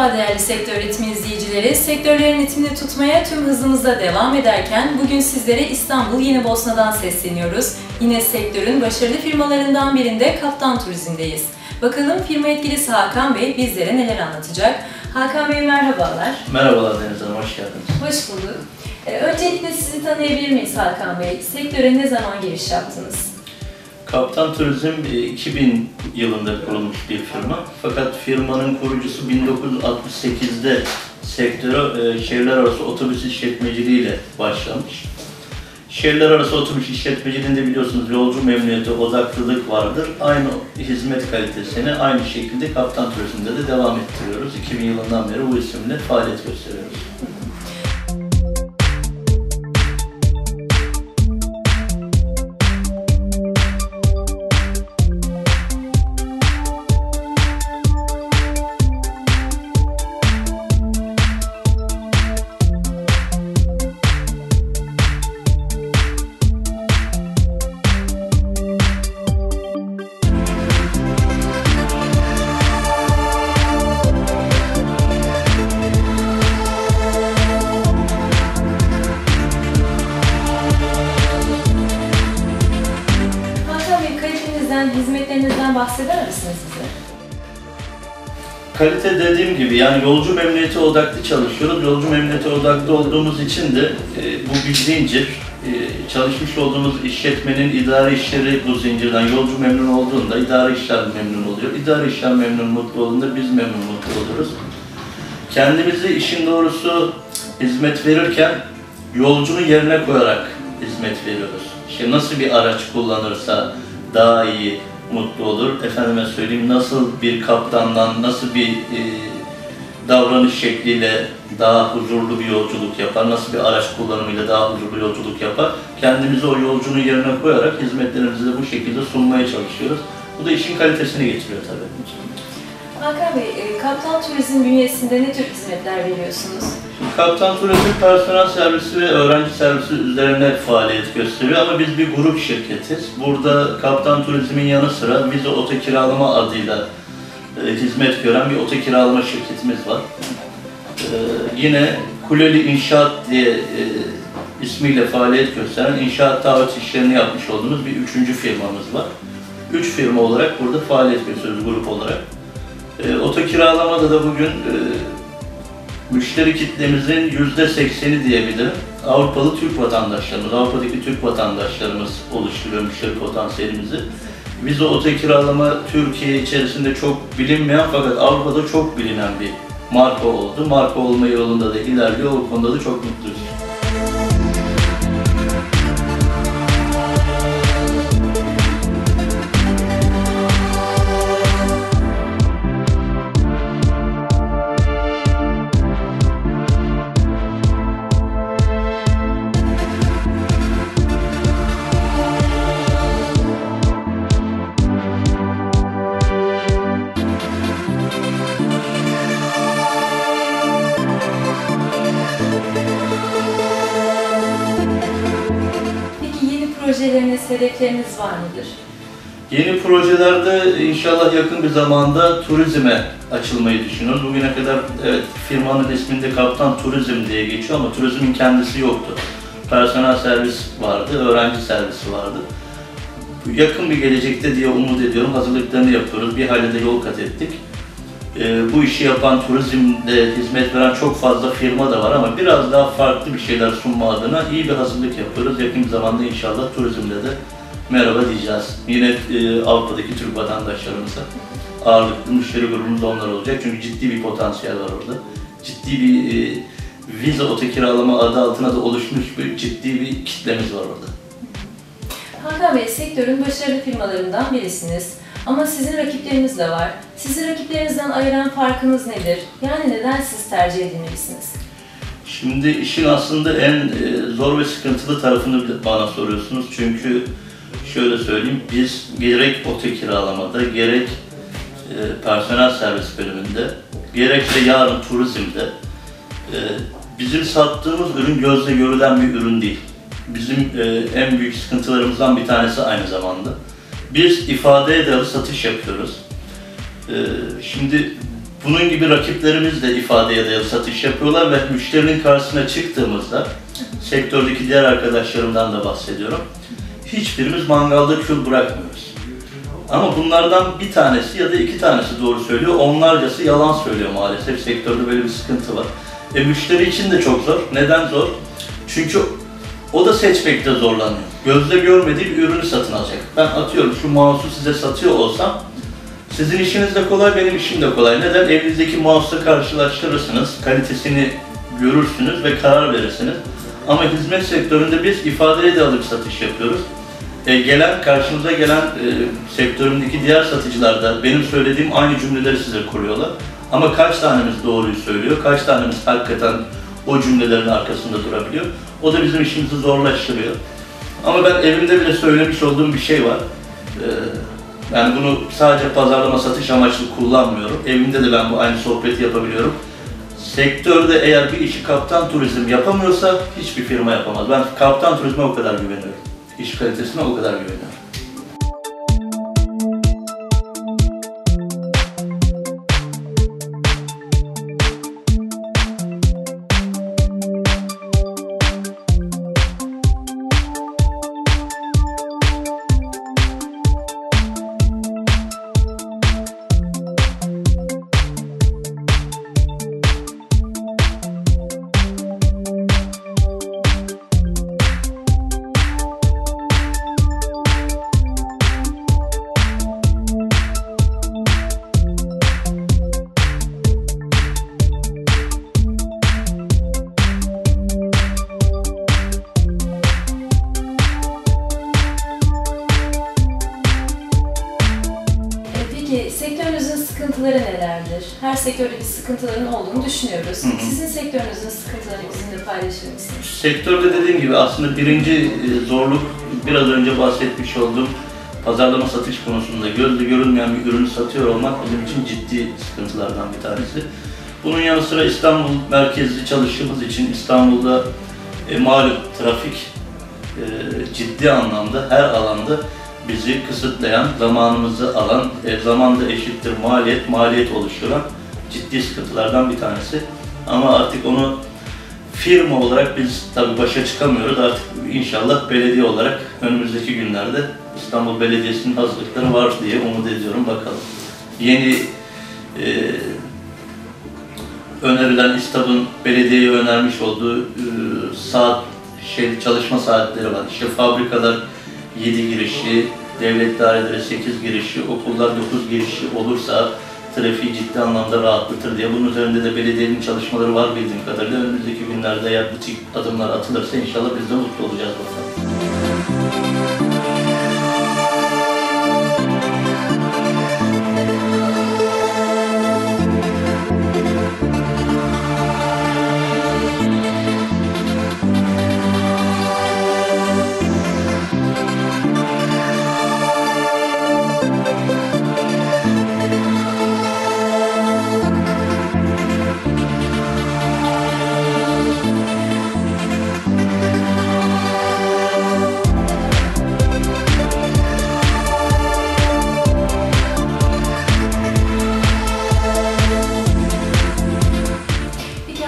Merhaba değerli Sektör Ritmi izleyicileri. Sektörlerin ritmini tutmaya tüm hızımızla devam ederken bugün sizlere İstanbul Yenibosna'dan sesleniyoruz. Yine sektörün başarılı firmalarından birinde Kaptan Turizm'deyiz. Bakalım firma yetkilisi Hakan Bey bizlere neler anlatacak? Hakan Bey merhabalar. Merhabalar Deniz Hanım, hoş geldiniz. Hoş bulduk. Öncelikle sizi tanıyabilir miyiz Hakan Bey? Sektöre ne zaman giriş yaptınız? Kaptan Turizm 2000 yılında kurulmuş bir firma. Fakat firmanın kurucusu 1968'de sektöre şehirler arası otobüs işletmeciliği ile başlamış. Şehirler arası otobüs işletmeciliğinde biliyorsunuz yolcu memnuniyeti, odaklılık vardır. Aynı hizmet kalitesini aynı şekilde Kaptan Turizm'de de devam ettiriyoruz. 2000 yılından beri bu isimle faaliyet gösteriyoruz. Hizmetlerinizden bahseder misiniz bize? Kalite dediğim gibi yani yolcu memnuniyeti odaklı çalışıyoruz. Yolcu memnuniyeti odaklı olduğumuz için de bu bir zincir. Çalışmış olduğumuz işletmenin idari işleri bu zincirden yolcu memnun olduğunda idari işler memnun oluyor. İdari işler memnun mutlu olduğunda biz memnun mutlu oluruz. Kendimizi işin doğrusu hizmet verirken yolcunun yerine koyarak hizmet veriyoruz. İşte nasıl bir araç kullanırsa daha iyi, mutlu olur. Efendime söyleyeyim, nasıl bir kaptandan, nasıl bir davranış şekliyle daha huzurlu bir yolculuk yapar, nasıl bir araç kullanımıyla daha huzurlu yolculuk yapar. Kendimizi o yolcunun yerine koyarak hizmetlerimizi de bu şekilde sunmaya çalışıyoruz. Bu da işin kalitesini getiriyor tabii. Hakan Bey, Kaptan Turizm bünyesinde ne tür hizmetler veriyorsunuz? Kaptan Turizm personel servisi ve öğrenci servisi üzerine faaliyet gösteriyor ama biz bir grup şirketiz. Burada Kaptan Turizm'in yanı sıra Vize Oto Kiralama adıyla hizmet gören bir oto kiralama şirketimiz var. Yine Kuleli İnşaat diye ismiyle faaliyet gösteren inşaat taahhüt işlerini yapmış olduğumuz bir üçüncü firmamız var. 3 firma olarak burada faaliyet gösteriyoruz grup olarak. Oto kiralamada da bugün müşteri kitlemizin %80'i diyebilirim Avrupalı Türk vatandaşlarımız, Avrupa'daki Türk vatandaşlarımız oluşturuyor müşteri potansiyelimizi. Vize Oto Kiralama Türkiye içerisinde çok bilinmeyen fakat Avrupa'da çok bilinen bir marka oldu. Marka olma yolunda da ilerliyor, o konuda da çok mutluyuz. Projeleriniz, hedefleriniz var mıdır? Yeni projelerde inşallah yakın bir zamanda turizme açılmayı düşünüyoruz. Bugüne kadar evet, firmanın isminde Kaptan Turizm diye geçiyor ama turizmin kendisi yoktu. Personel servis vardı, öğrenci servisi vardı. Yakın bir gelecekte diye umut ediyorum. Hazırlıklarını yapıyoruz. Bir hayli de yol kat ettik. Bu işi yapan, turizmde hizmet veren çok fazla firma da var ama biraz daha farklı bir şeyler sunma adına iyi bir hazırlık yapıyoruz. Yakın bir zamanda inşallah turizmde de merhaba diyeceğiz. Yine Avrupa'daki Türk vatandaşlarımıza ağırlıklı müşteri grubumuz onlar olacak. Çünkü ciddi bir potansiyel var orada. Ciddi bir vize oto kiralama adı altına da oluşmuş bir ciddi bir kitlemiz var orada. Hakan Bey, sektörün başarılı firmalarından birisiniz. Ama sizin rakipleriniz de var. Sizi rakiplerinizden ayıran farkınız nedir? Yani neden siz tercih edilmelisiniz? Şimdi işin aslında en zor ve sıkıntılı tarafını bana soruyorsunuz. Çünkü şöyle söyleyeyim, biz gerek oto kiralamada, gerek personel servis bölümünde, gerek de yarın turizmde bizim sattığımız ürün gözle görülen bir ürün değil. Bizim en büyük sıkıntılarımızdan bir tanesi aynı zamanda. Biz ifadeye dayalı satış yapıyoruz. Şimdi Bunun gibi rakiplerimiz de ifadeye dayalı satış yapıyorlar ve müşterinin karşısına çıktığımızda, sektördeki diğer arkadaşlarımdan da bahsediyorum, hiçbirimiz mangalda kül bırakmıyoruz. Ama bunlardan bir tanesi ya da iki tanesi doğru söylüyor, onlarcası yalan söylüyor maalesef. Sektörde böyle bir sıkıntı var. Müşteri için de çok zor. Neden zor? Çünkü o da seçmekte zorlanıyor. Gözle görmediği bir ürünü satın alacak. Ben atıyorum şu mouse'u size satıyor olsam, sizin işiniz de kolay, benim işim de kolay. Neden? Evinizdeki mouse'la karşılaştırırsınız, kalitesini görürsünüz ve karar verirsiniz. Ama hizmet sektöründe biz ifadeye de alıp satış yapıyoruz. Karşımıza gelen sektörümdeki diğer satıcılar da benim söylediğim aynı cümleleri size kuruyorlar. Ama kaç tanemiz doğruyu söylüyor, kaç tanemiz hakikaten o cümlelerin arkasında durabiliyor. O da bizim işimizi zorlaştırıyor. Ama ben evimde bile söylemiş olduğum bir şey var. Yani bunu sadece pazarlama, satış amaçlı kullanmıyorum. Evimde de ben bu aynı sohbeti yapabiliyorum. Sektörde eğer bir işi Kaptan Turizm yapamıyorsa hiçbir firma yapamaz. Ben Kaptan Turizm'e o kadar güveniyorum. İş kalitesine o kadar güveniyorum. Peki sektörünüzün sıkıntıları nelerdir? Her sektörde bir sıkıntıların olduğunu düşünüyoruz. Sizin sektörünüzün sıkıntılarını bizimle paylaşır mısınız? Sektörde dediğim gibi aslında birinci zorluk biraz önce bahsetmiş olduğum pazarlama satış konusunda gözle görünmeyen bir ürünü satıyor olmak bizim için ciddi sıkıntılardan bir tanesi. Bunun yanı sıra İstanbul merkezli çalıştığımız için İstanbul'da malum trafik ciddi anlamda her alanda bizi kısıtlayan, zamanımızı alan, zaman da eşittir maliyet, maliyet oluşturan ciddi sıkıntılardan bir tanesi. Ama artık onu firma olarak biz tabii başa çıkamıyoruz. Artık inşallah belediye olarak önümüzdeki günlerde İstanbul Belediyesi'nin hazırlıkları var diye umut ediyorum. Bakalım. Yeni önerilen İSTAB'ın belediyeye önermiş olduğu çalışma saatleri var. İşte fabrikalar 7 girişli, devlet daireleri 8 girişli, okullar 9 girişli olursa trafiği ciddi anlamda rahatlatır diye. Bunun üzerinde de belediyenin çalışmaları var bildiğim kadarıyla. Önümüzdeki günlerde eğer bu tip adımlar atılırsa inşallah biz de mutlu olacağız bakalım.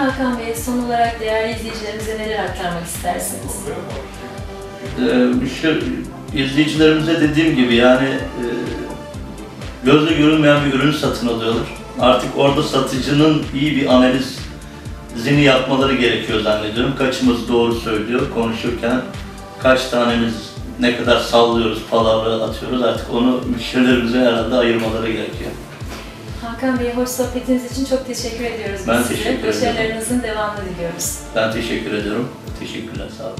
Hakan Bey, son olarak değerli izleyicilerimize neler aktarmak istersiniz? İzleyicilerimize dediğim gibi yani gözle görünmeyen bir ürünü satın alıyorlar. Artık orada satıcının iyi bir analizini yapmaları gerekiyor zannediyorum. Kaçımız doğru söylüyor konuşurken, kaç tanemiz ne kadar sallıyoruz, palavra atıyoruz, artık onu müşterilerimize herhalde ayırmaları gerekiyor. Hakan Bey, hoş sohbetiniz için çok teşekkür ediyoruz. Ben teşekkür ederim. Başarılarınızın devamını diliyoruz. Ben teşekkür ediyorum. Teşekkürler, sağ olun.